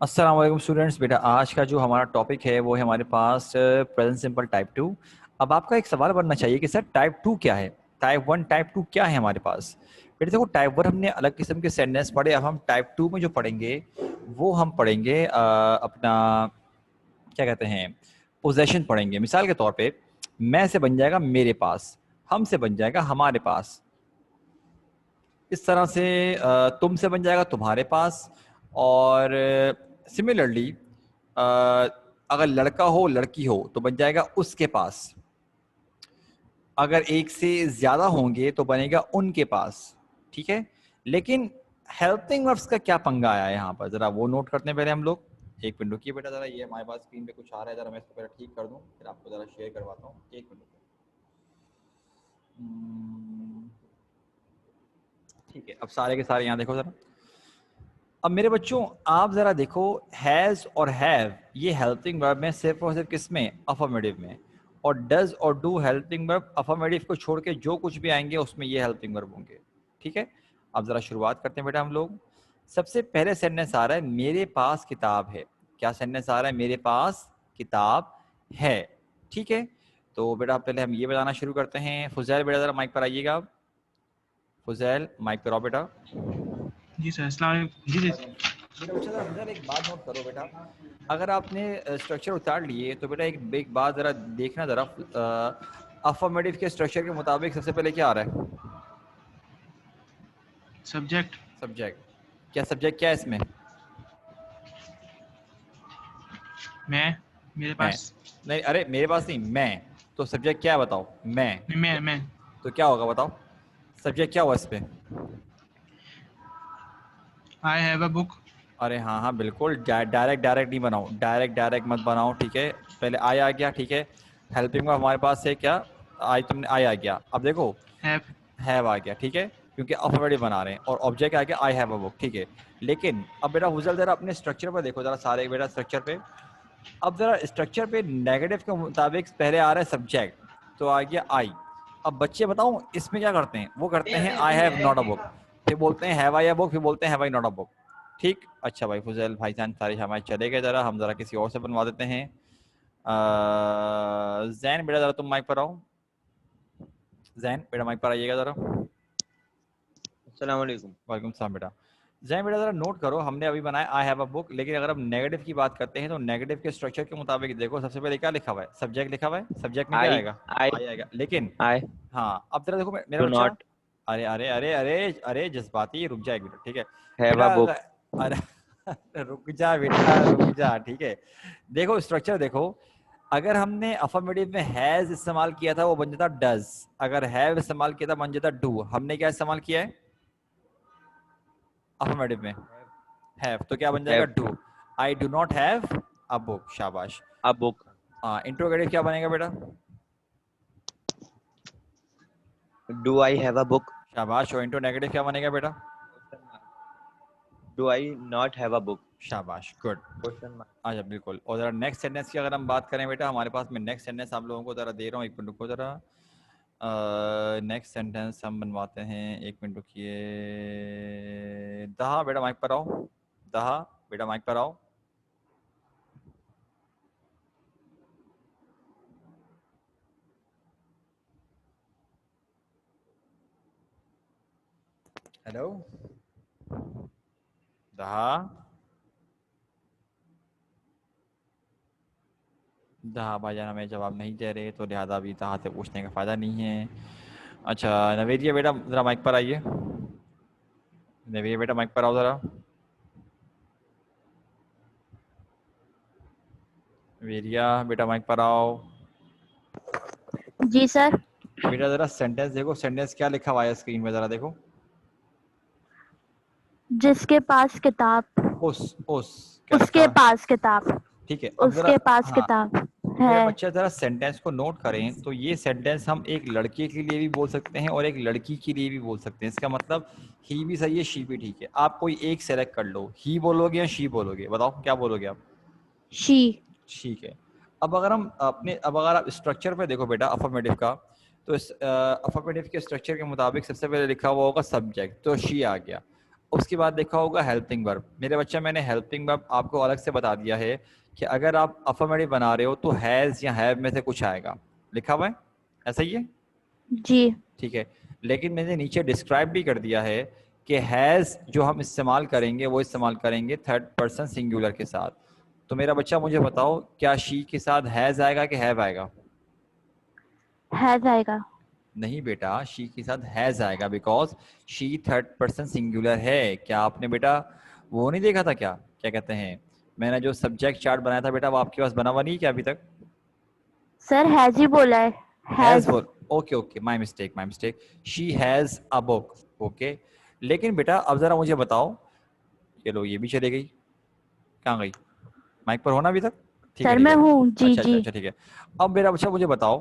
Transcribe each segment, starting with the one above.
अस्सलाम वालेकुम स्टूडेंट्स। बेटा आज का जो हमारा टॉपिक है वो है हमारे पास प्रेजेंट सिंपल टाइप टू। अब आपका एक सवाल बनना चाहिए कि सर टाइप टू क्या है, टाइप वन टाइप टू क्या है हमारे पास। बेटा देखो, टाइप वन हमने अलग किस्म के सेंटेंस पढ़े, अब हम टाइप टू में जो पढ़ेंगे वो हम पढ़ेंगे अपना क्या कहते हैं, पोजेशन पढ़ेंगे। मिसाल के तौर पे मैं से बन जाएगा मेरे पास, हम से बन जाएगा हमारे पास, इस तरह से तुम से बन जाएगा तुम्हारे पास। और सिमिलरली अगर लड़का हो लड़की हो तो बन जाएगा उसके पास। अगर एक से ज्यादा होंगे तो बनेगा उनके पास। ठीक है, लेकिन हेल्पिंग वर्ब्स का क्या पंगा आया है यहाँ पर, जरा वो नोट करते हैं पहले हम लोग। एक मिनट रुकिए बेटा, जरा ये हमारे पास स्क्रीन पे कुछ आ रहा है, जरा मैं इसको पहले ठीक कर दूं, फिर आपको जरा शेयर करवाता हूँ। एक मिनट। ठीक है, अब सारे के सारे यहाँ देखो जरा। अब मेरे बच्चों आप जरा देखो, हैज और हैव ये हेल्पिंग वर्ब में सिर्फ और सिर्फ किस में, अफर्मेटिव में। और डज और डू हेल्पिंग वर्ब अफर्मेटिव को छोड़ के जो कुछ भी आएंगे उसमें ये हेल्पिंग वर्ब होंगे। ठीक है, अब जरा शुरुआत करते हैं बेटा हम लोग। सबसे पहले सेंटेंस आ रहा है मेरे पास किताब है। क्या सेंटेंस आ रहा है, मेरे पास किताब है। ठीक है, तो बेटा पहले हम ये बताना शुरू करते हैं। फुजैल बेटा जरा माइक पर आइएगा आप। फुजैल माइक पर आओ बेटा। जी सर, अस्सलाम वालेकुम। जी बेटा बच्चा जरा मुझे एक बात नोट करो बेटा, अगर आपने स्ट्रक्चर उतार लिए तो बेटा एक बात जरा देखना, जरा अफर्मेटिव के स्ट्रक्चर के मुताबिक सबसे पहले क्या आ रहा है, सब्जेक्ट। सब्जेक्ट। क्या सब्जेक्ट क्या है इसमें, मैं, मेरे मैं। पास। नहीं अरे मेरे पास नहीं, मैं। तो सब्जेक्ट क्या है बताओ, मैं। मैं तो क्या होगा बताओ, सब्जेक्ट क्या हुआ इस पे। आई हैव अ बुक। अरे हाँ हाँ बिल्कुल, डायरेक्ट डायरेक्ट नहीं बनाओ, डायरेक्ट डायरेक्ट मत बनाओ। ठीक है, पहले आई आ गया। ठीक है, हेल्पिंग में हमारे पास है क्या, आई, तुमने आई आ गया। अब देखो हैव। हैव आ गया। ठीक है, क्योंकि अल्फाबेटिक बना रहे हैं और ऑब्जेक्ट आ गया आई हैव अ बुक। ठीक है, लेकिन अब बेटा हुजल जरा अपने स्ट्रक्चर पर देखो, जरा सारे बेटा स्ट्रक्चर पे। अब जरा स्ट्रक्चर पे नेगेटिव के मुताबिक पहले आ रहा है सब्जेक्ट, तो आ गया आई। अब बच्चे बताऊं इसमें क्या करते हैं, वो करते हैं I have not a book, फिर बोलते हैं हैव आई अ बुक, फिर बोलते हैं have I not a book. ठीक, अच्छा भाई फुजैल भाईजान सारे हमारे चले गए, जरा हम जरा किसी और से बनवा देते हैं। जैन बेटा जरा तुम माइक पर आओ। जैन बेटा माइक पर आइएगा जरा। अस्सलाम वालेकुम। वालेकुम सलाम बेटा। जैन बेटा जरा नोट करो, हमने अभी बनाया आई हैव अ बुक, लेकिन अगर हम नेगेटिव की बात करते हैं तो नेगेटिव के स्ट्रक्चर के मुताबिक देखो, सबसे पहले क्या लिखा हुआ है, सब्जेक्ट लिखा हुआ है। सब्जेक्ट में क्या आई आएगा, आई आई आएगा। लेकिन आई हाँ अब जरा देखो मेरा डू बच्चा, नॉट अरे अरे अरे अरे अरे जज्बाती, रुक जा एक मिनट। ठीक है हैव अ बेटा, बुक। अरे रुक जा बेटा रुक जा। ठीक है, देखो स्ट्रक्चर देखो, अगर हमने अफर्मेटिव में हैज इस्तेमाल किया था वो बन जाता डज, अगर हैव इस्तेमाल किया था बन जाता डू। हमने क्या इस्तेमाल किया है अफर्मेटिव में, हैव, तो क्या बन जाएगा have do. I do not have a book, शाबाश। A book. हाँ, इंट्रोगेटिव क्या बनेगा बेटा, do I have a book. शाबाश। और इंट्रो नेगेटिव क्या बनेगा बेटा, do I not have a book. शाबाश, गुड। Question mark. अच्छा बिल्कुल। और जरा नेक्स्ट सेंटेंस की अगर हम बात करें बेटा, हमारे पास मैं नेक्स्ट सेंटेंस आप लोगों को जरा दे रहा हूँ, एक मिनट रुको जरा। नेक्स्ट सेंटेंस हम बनवाते हैं, एक मिनट रुकिए। दहा बेटा माइक पर आओ, दहा बेटा माइक पर आओ। हेलो दहा, दहा भाईजान हमें जवाब नहीं दे रहे, तो लिहाजा अभी दहा से पूछने का फ़ायदा नहीं है। अच्छा नवेदिया बेटा ज़रा माइक पर आइए, नवेदिया बेटा माइक पर आओ ज़रा। वेरिया बेटा माइक पर आओ। जी सर। बेटा ज़रा सेंटेंस देखो, सेंटेंस क्या लिखा हुआ है स्क्रीन में, ज़रा देखो। जिसके पास किताब, उस क्या लिखा उसके हुआ है, पास किताब, ठीक है। अब जरा उसके पास हाँ, किताब मेरा है। बच्चा जरा सेंटेंस को नोट करें, तो ये सेंटेंस हम एक लड़के के लिए भी बोल सकते हैं और एक लड़की के लिए भी बोल सकते हैं। इसका मतलब ही भी सही है, शी भी ठीक है। आप कोई एक सेलेक्ट कर लो, ही बोलोगे या शी बोलोगे, बताओ क्या बोलोगे आप। शी। ठीक है, अब अगर हम अपने, अब अगर आप स्ट्रक्चर पे देखो बेटा अफर्मेटिव का, तो इस अफर्मेटिव के स्ट्रक्चर के मुताबिक सबसे पहले लिखा हुआ होगा सब्जेक्ट, तो शी आ गया। उसके बाद देखा होगा हेल्पिंग वर्ब। मेरे बच्चा मैंने हेल्पिंग वर्ब आपको अलग से बता दिया है कि अगर आप अफर्मेटिव बना रहे हो तो हैज या हैव में से कुछ आएगा, लिखा हुआ है, ऐसा ही है, जी। ठीक है। लेकिन मैंने नीचे डिस्क्राइब भी कर दिया है कि हैज जो हम इस्तेमाल करेंगे वो इस्तेमाल करेंगे थर्ड पर्सन सिंगुलर के साथ। तो मेरा बच्चा मुझे बताओ, क्या शी के साथ हैज आएगा कि हैव आएगा? हैज आएगा। नहीं बेटा, शी के साथ हैज आएगा, because she third person singular है। क्या आपने बेटा वो नहीं देखा था, क्या क्या कहते हैं, मैंने जो सब्जेक्ट चार्ट बनाया था बेटा, वो आपके पास बना हुआ नहीं है क्या अभी तक? सर हैज ही बोला है। Has has. बोल, okay okay, my mistake my mistake. She has a book, okay. लेकिन बेटा अब जरा मुझे बताओ, चलो ये भी चली गई, कहाँ गई? माइक पर होना अभी तक? ठीक है सर ठीक मैं है, हूँ। जी अच्छा अच्छा जी। अच्छा ठीक है। अब मेरा बच्चा मुझे बताओ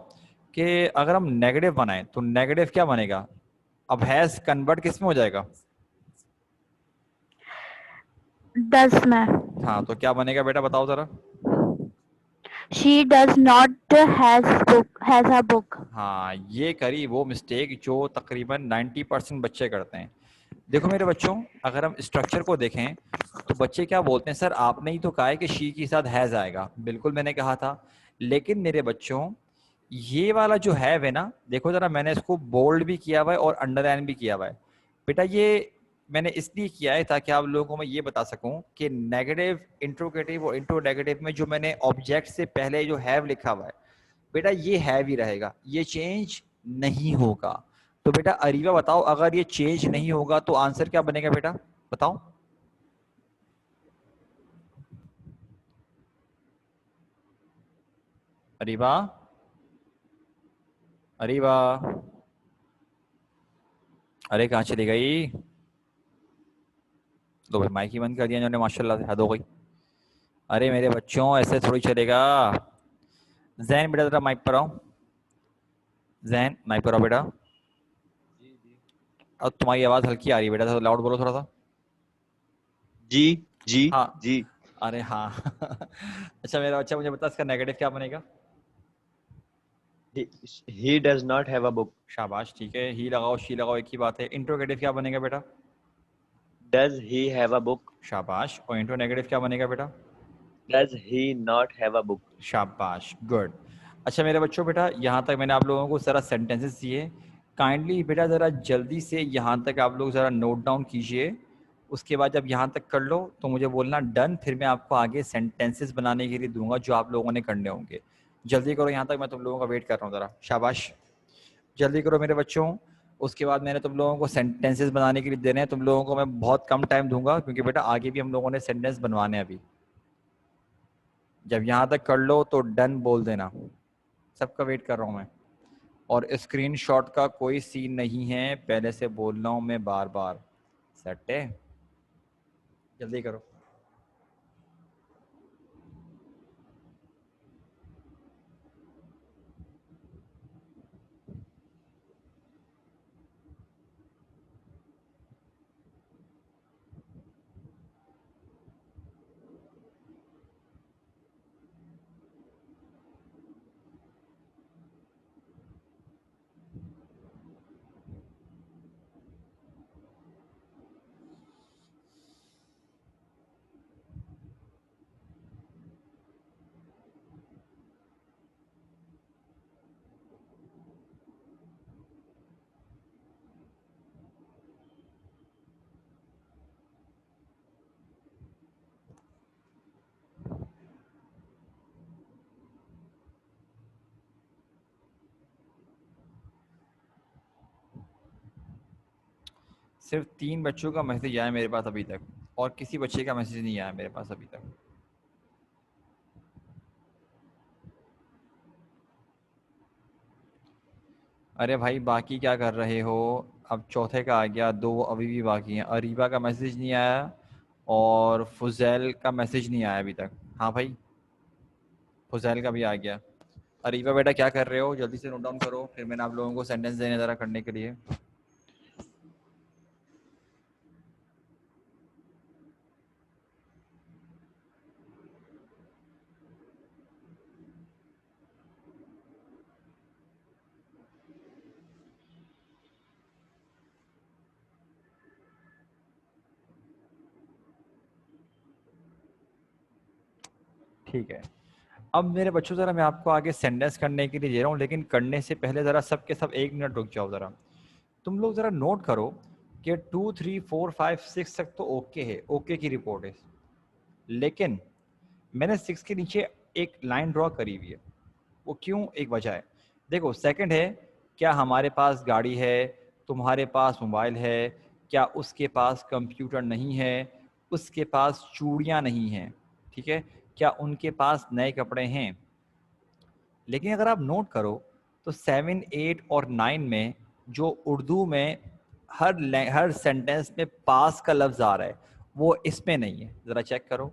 कि अगर हम नेगेटिव बनाए तो नेगेटिव क्या बनेगा? अब हैज कन्वर्ट किस में हो जाएगा? डज में। हाँ, तो क्या बनेगा बेटा बताओ जरा। She does not has a book. हाँ, ये करी वो मिस्टेक जो तकरीबन 90% बच्चे करते हैं। देखो मेरे बच्चों, अगर हम स्ट्रक्चर को देखें तो बच्चे क्या बोलते हैं, सर आपने ही तो कहा है कि शी के साथ हैज आएगा। बिल्कुल मैंने कहा था, लेकिन मेरे बच्चों ये वाला जो है ना, देखो जरा, मैंने इसको बोल्ड भी किया हुआ है और अंडरलाइन भी किया हुआ है। बेटा ये मैंने इसलिए किया है ताकि आप लोगों को मैं ये बता सकूं कि नेगेटिव, इंट्रोगेटिव और इंट्रोनेगेटिव में जो मैंने ऑब्जेक्ट से पहले जो हैव लिखा हुआ है बेटा, ये हैव ही रहेगा, ये चेंज नहीं होगा। तो बेटा अरीबा बताओ, अगर ये चेंज नहीं होगा तो आंसर क्या बनेगा बेटा, बताओ। अरीबा, अरीबा, अरे कहाँ चली गई? लो भाई, माइक ही बंद कर दिया इन्होंने, माशाल्लाह से हद हो गई। अरे मेरे बच्चों ऐसे थोड़ी चलेगा। जैन बेटा जरा माइक पर आओ, जैन माइक पर आओ बेटा। अब तुम्हारी आवाज हल्की आ रही है बेटा, थोड़ा लाउड बोलो थोड़ा सा। जी जी हाँ, जी। अरे हाँ अच्छा मेरा बच्चा मुझे बता, इसका नेगेटिव क्या बनेगा? He does not have a book. शाबाश, ठीक है, ही लगाओ शी लगाओ एक ही बात है। इंट्रोगेटिव क्या बनेगा बेटा? Does he have a book. शाबाश। और इंट्रो नेगेटिव क्या बनेगा बेटा? Does he not have a book. शाबाश, गुड। अच्छा मेरे बच्चों, बेटा यहाँ तक मैंने आप लोगों को ज़रा सेंटेंसेस दिए, काइंडली बेटा ज़रा जल्दी से यहाँ तक आप लोग ज़रा नोट डाउन कीजिए। उसके बाद जब यहाँ तक कर लो तो मुझे बोलना डन, फिर मैं आपको आगे सेंटेंसेस बनाने के लिए दूंगा जो आप लोगों ने करने होंगे। जल्दी करो, यहाँ तक मैं तुम लोगों का वेट कर रहा हूँ ज़रा, शाबाश जल्दी करो मेरे बच्चों। उसके बाद मैंने तुम लोगों को सेंटेंसेस बनाने के लिए देने हैं, तुम लोगों को मैं बहुत कम टाइम दूंगा क्योंकि बेटा आगे भी हम लोगों ने सेंटेंस बनवाने हैं अभी। जब यहाँ तक कर लो तो डन बोल देना, सबका वेट कर रहा हूँ मैं। और स्क्रीनशॉट का कोई सीन नहीं है, पहले से बोल रहा हूँ मैं बार बार, सेट है, जल्दी करो। सिर्फ 3 बच्चों का मैसेज आया मेरे पास अभी तक, और किसी बच्चे का मैसेज नहीं आया मेरे पास अभी तक। अरे भाई बाकी क्या कर रहे हो? अब चौथे का आ गया, 2 अभी भी बाकी हैं। अरीबा का मैसेज नहीं आया और फुजैल का मैसेज नहीं आया अभी तक। हाँ भाई, फुजैल का भी आ गया। अरीबा बेटा क्या कर रहे हो, जल्दी से नोट डाउन करो, फिर मैंने आप लोगों को सेंटेंस देने ज़रा करने के लिए। ठीक है। अब मेरे बच्चों ज़रा मैं आपको आगे सेंटेंस करने के लिए दे रहा हूँ, लेकिन करने से पहले ज़रा सब के सब 1 मिनट रुक जाओ ज़रा। तुम लोग ज़रा नोट करो कि 2, 3, 4, 5, 6 तक तो ओके है, ओके की रिपोर्ट है, लेकिन मैंने 6 के नीचे एक लाइन ड्रॉ करी हुई है। वो क्यों? एक वजह है। देखो, सेकंड है, क्या हमारे पास गाड़ी है, तुम्हारे पास मोबाइल है, क्या उसके पास कंप्यूटर नहीं है, उसके पास चूड़ियाँ नहीं हैं, ठीक है, क्या उनके पास नए कपड़े हैं। लेकिन अगर आप नोट करो तो 7, 8 और 9 में जो उर्दू में हर सेंटेंस में पास का लफ्ज़ आ रहा है, वो इसमें नहीं है। ज़रा चेक करो।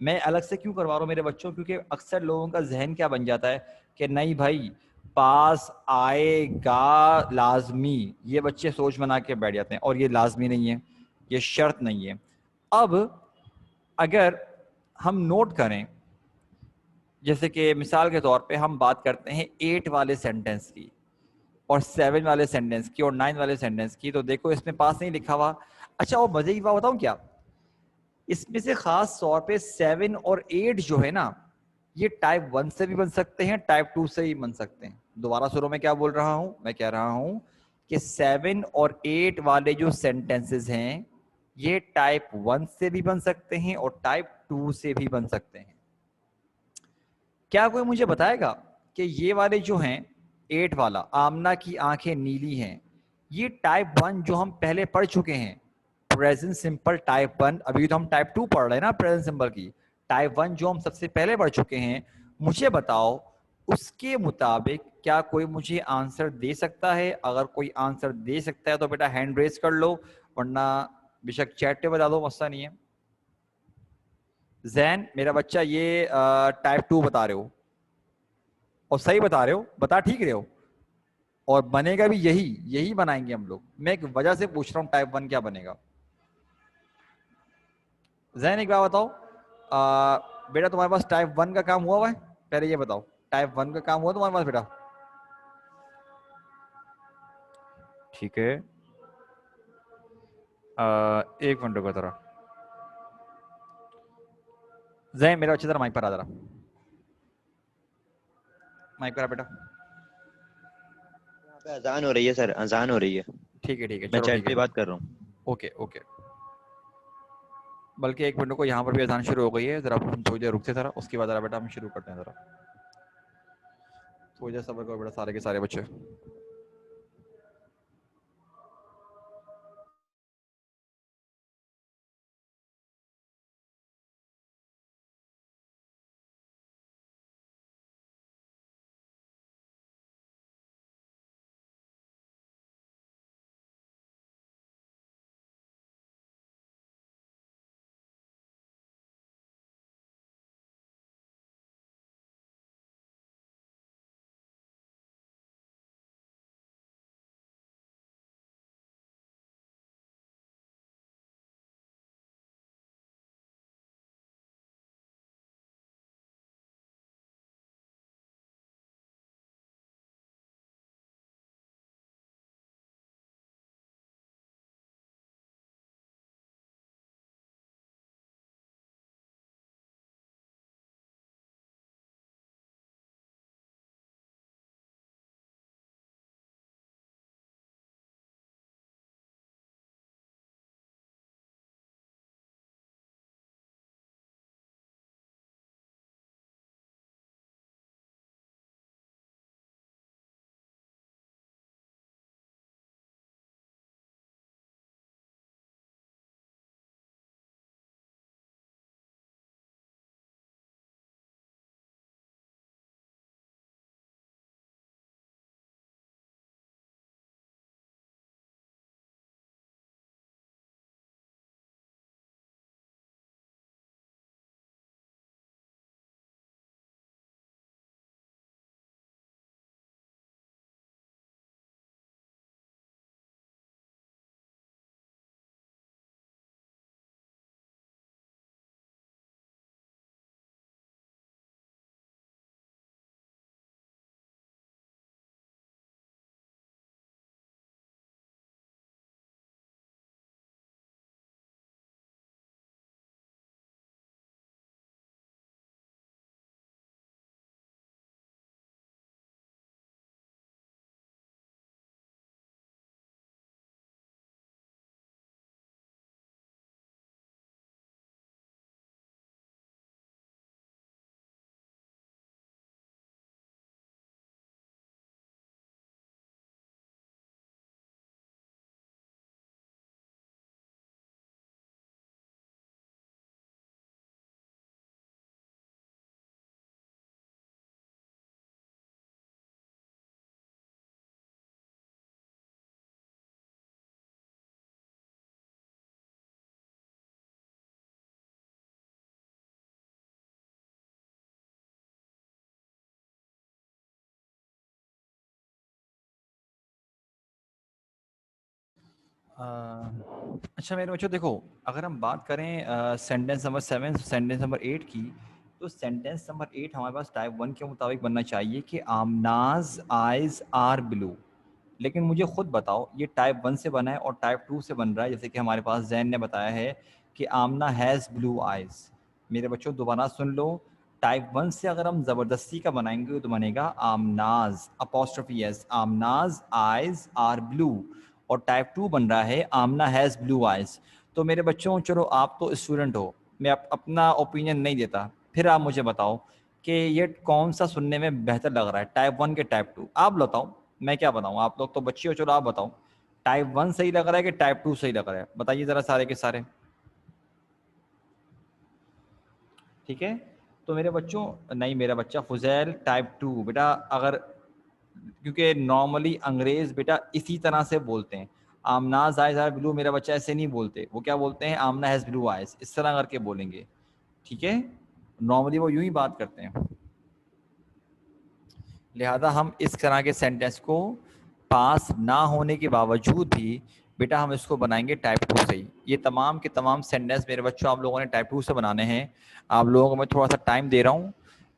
मैं अलग से क्यों करवा रहा हूँ मेरे बच्चों, क्योंकि अक्सर लोगों का जहन क्या बन जाता है कि नहीं भाई पास आएगा लाजमी, ये बच्चे सोच बना के बैठ जाते हैं, और ये लाजमी नहीं है, ये शर्त नहीं है। अब अगर हम नोट करें, जैसे कि मिसाल के तौर पे हम बात करते हैं 8 वाले सेंटेंस की और 7 वाले सेंटेंस की और 9 वाले सेंटेंस की, तो देखो इसमें पास नहीं लिखा हुआ। अच्छा, और मजे की बात बताऊं क्या, इसमें से खास तौर पे 7 और 8 जो है ना, ये टाइप 1 से भी बन सकते हैं, टाइप 2 से भी बन सकते हैं। दोबारा शुरू में क्या बोल रहा हूं, मैं कह रहा हूं कि 7 और 8 वाले जो सेंटेंसेस हैं, ये टाइप 1 से भी बन सकते हैं और टाइप 2 से भी बन सकते हैं। क्या कोई मुझे बताएगा कि ये वाले जो हैं, 8 वाला आमना की आंखें नीली हैं, ये टाइप 1 जो हम पहले पढ़ चुके हैं, प्रेजेंट सिंपल टाइप 1, अभी तो हम टाइप 2 पढ़ रहे हैं ना प्रेजेंट सिंपल की, टाइप 1 जो हम सबसे पहले पढ़ चुके हैं, मुझे बताओ उसके मुताबिक क्या कोई मुझे आंसर दे सकता है? अगर कोई आंसर दे सकता है तो बेटा हैंड रेज कर लो, वरना बेशक चैट पे बता दो, मसला नहीं है। जैन, मेरा बच्चा ये टाइप 2 बता रहे हो और सही बता रहे हो, बता ठीक रहे हो, और बनेगा भी यही यही बनाएंगे हम लोग। मैं एक वजह से पूछ रहा हूँ टाइप 1 क्या बनेगा। जैन एक बात बताओ, बेटा तुम्हारे पास टाइप 1 का काम हुआ है? पहले ये बताओ, टाइप 1 का काम हुआ तुम्हारे पास बेटा? ठीक है, एक मिनट रुको जरा। जैन मेरा अच्छी तरह माइक पर आ, जरा माइक पर आ बेटा। यहाँ पे अजान हो रही है सर, अजान हो रही है। ठीक है, ठीक है, मैं चलो चैट ठीक पे है। बात कर रहा हूँ। ओके ओके, बल्कि एक मिनट को, यहाँ पर भी अजान शुरू हो गई है, जरा हम थोड़ी देर रुकते जरा, उसके बाद जरा बेटा हम शुरू करते हैं। जरा थोड़ी देर सब्र करो बेटा, सारे के सारे बच्चे। अच्छा मेरे बच्चों देखो, अगर हम बात करें सेंटेंस नंबर 7 सेंटेंस नंबर 8 की, तो सेंटेंस नंबर 8 हमारे पास टाइप 1 के मुताबिक बनना चाहिए कि आमनाज आइज आर ब्लू। लेकिन मुझे खुद बताओ ये टाइप 1 से बना है और टाइप 2 से बन रहा है, जैसे कि हमारे पास जैन ने बताया है कि आमना हैज़ ब्लू आइज। मेरे बच्चों दोबारा सुन लो, टाइप 1 से अगर हम ज़बरदस्ती का बनाएंगे तो बनेगा Amna's apostrophe S, Amna's eyes are blue. और टाइप 2 बन रहा है आमना हैज़ ब्लू आइज। तो मेरे बच्चों चलो आप तो स्टूडेंट हो, मैं अपना ओपिनियन नहीं देता, फिर आप मुझे बताओ कि ये कौन सा सुनने में बेहतर लग रहा है, टाइप 1 के टाइप 2? आप बताओ, मैं क्या बताऊँ, आप लोग तो बच्चे हो, चलो आप बताओ टाइप 1 सही लग रहा है कि टाइप 2 सही लग रहा है, बताइए ज़रा सारे के सारे। ठीक है, तो मेरे बच्चों, नहीं मेरा बच्चा फुजैल टाइप 2 बेटा, अगर क्योंकि नॉर्मली अंग्रेज बेटा इसी तरह से बोलते हैं, आमनाज आइज आर ब्लू, मेरा बच्चा ऐसे नहीं बोलते, वो क्या बोलते हैं, आमना हैज़ ब्लू आइज, इस तरह करके बोलेंगे। ठीक है, नॉर्मली वो यूं ही बात करते हैं। लिहाजा हम इस तरह के सेंटेंस को पास ना होने के बावजूद भी बेटा हम इसको बनाएंगे टाइप 2 से ही। ये तमाम के तमाम सेंटेंस मेरे बच्चों आप लोगों ने टाइप 2 से बनाने हैं। आप लोगों को मैं थोड़ा सा टाइम दे रहा हूँ,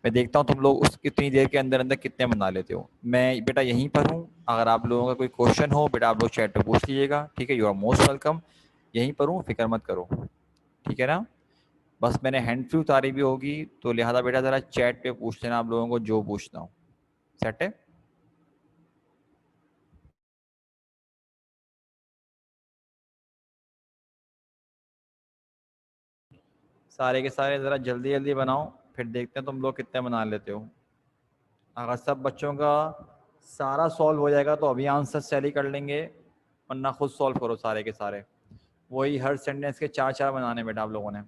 मैं देखता हूँ तुम लोग उस कितनी देर के अंदर अंदर कितने बना लेते हो। मैं बेटा यहीं पर हूँ, अगर आप लोगों का कोई क्वेश्चन हो बेटा आप लोग चैट पर पूछ लीजिएगा। ठीक है, यू आर मोस्ट वेलकम, यहीं पर हूँ, फिक्र मत करो। ठीक है ना, बस मैंने हैंड फ्री उतारी भी होगी, तो लिहाजा बेटा ज़रा चैट पे पूछ लेना आप लोगों को जो पूछना हो। सेट है? सारे के सारे ज़रा जल्दी जल्दी बनाओ, फिर देखते हैं तुम लोग कितने बना लेते हो। अगर सब बच्चों का सारा सॉल्व हो जाएगा तो अभी आंसर टैली कर लेंगे, वरना खुद सॉल्व करो सारे के सारे। वही हर सेंटेंस के 4 4 बनाने बेटा आप लोगों ने।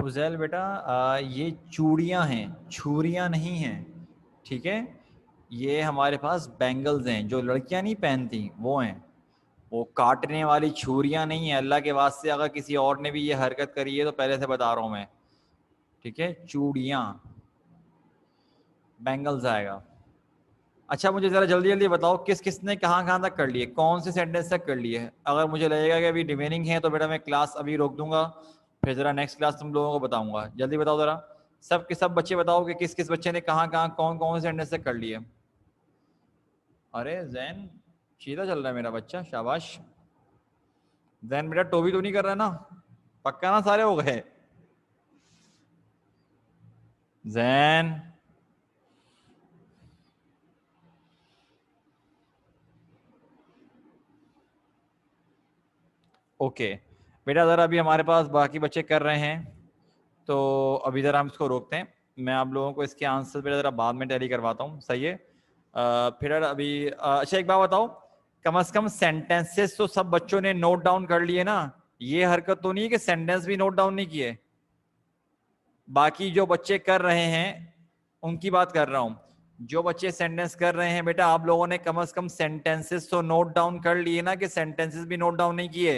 फुजैल बेटा ये चूड़ियां हैं, छुरियां नहीं हैं, ठीक है। ये हमारे पास बैंगल्स हैं जो लड़कियां नहीं पहनती, वो हैं। वो काटने वाली छुरियां नहीं है, अल्लाह के वास्ते अगर किसी और ने भी ये हरकत करी है तो पहले से बता रहा हूं मैं, ठीक है। चूड़ियां, बैंगल्स आएगा। अच्छा मुझे ज़रा जल्दी जल्दी बताओ किस किसने कहाँ कहाँ तक कर लिए, कौन से सेंटेंस तक कर लिए। अगर मुझे लगेगा कि अभी रिमेनिंग है तो बेटा मैं क्लास अभी रोक दूंगा, फिर ज़रा नेक्स्ट क्लास तुम लोगों को बताऊंगा। जल्दी बताओ ज़रा, सब के सब बच्चे बताओ कि किस किस बच्चे ने कहाँ कहाँ कौन कौन से सेंटेंस तक कर लिए। अरे जैन सीधा चल रहा है मेरा बच्चा, शाबाश। जैन बेटा टोबी तो नहीं कर रहा है ना, पक्का ना सारे हो गए। जैन ओके बेटा, ज़रा अभी हमारे पास बाकी बच्चे कर रहे हैं तो अभी ज़रा हम इसको रोकते हैं। मैं आप लोगों को इसके आंसर बेटा ज़रा बाद में टैली करवाता हूँ, सही है। फिर अभी अच्छा एक बात बताओ, कम से कम सेंटेंसेस तो सब बच्चों ने नोट डाउन कर लिए ना। ये हरकत तो नहीं है कि सेंटेंस भी नोट डाउन नहीं किए। बाकी जो बच्चे कर रहे हैं उनकी बात कर रहा हूँ। जो बच्चे सेंटेंस कर रहे हैं बेटा, आप लोगों ने कम से कम सेंटेंसेस तो नोट डाउन कर लिए ना, कि सेंटेंसेस भी नोट डाउन नहीं किए।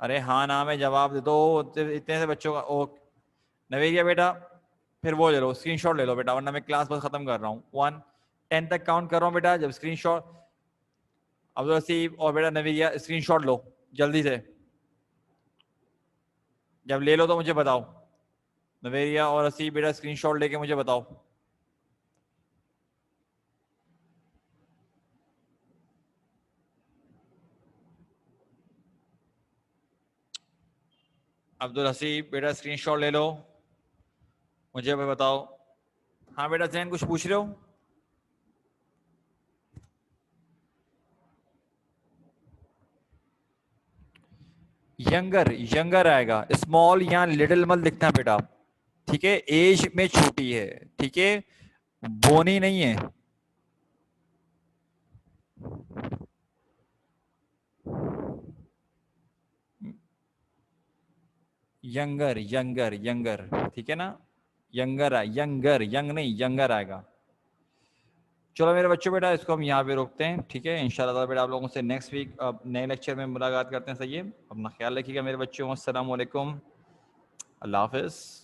अरे हाँ ना में जवाब दे दो इतने से बच्चों का। ओ नवेरिया बेटा फिर वो ले लो, स्क्रीनशॉट ले लो बेटा, वरना मैं क्लास बस खत्म कर रहा हूँ। 1 10 तक काउंट कर रहा हूँ बेटा। जब स्क्रीनशॉट, अब्दुल हसीब और बेटा नवेरिया स्क्रीनशॉट लो जल्दी से। जब ले लो तो मुझे बताओ। नवेरिया और हसीब बेटा स्क्रीनशॉट लेके मुझे बताओ। अब्दुल हसीब बेटा स्क्रीनशॉट ले लो, मुझे भी बताओ। हाँ बेटा जैन कुछ पूछ रहे हो। यंगर, यंगर आएगा, स्मॉल या लिटिल मत लिखना बेटा, ठीक है। एज में छोटी है, ठीक है, बोनी नहीं है। यंगर यंगर यंगर, ठीक है ना। यंगर यंगर, यंग नहीं यंगर आएगा। चलो मेरे बच्चों बेटा इसको हम यहाँ पे रोकते हैं, ठीक है। इंशाल्लाह बेटा आप लोगों से नेक्स्ट वीक नए लेक्चर में मुलाकात करते हैं, सही है। अपना ख्याल रखिएगा मेरे बच्चों। अस्सलाम वालेकुम, अल्लाह हाफिज़।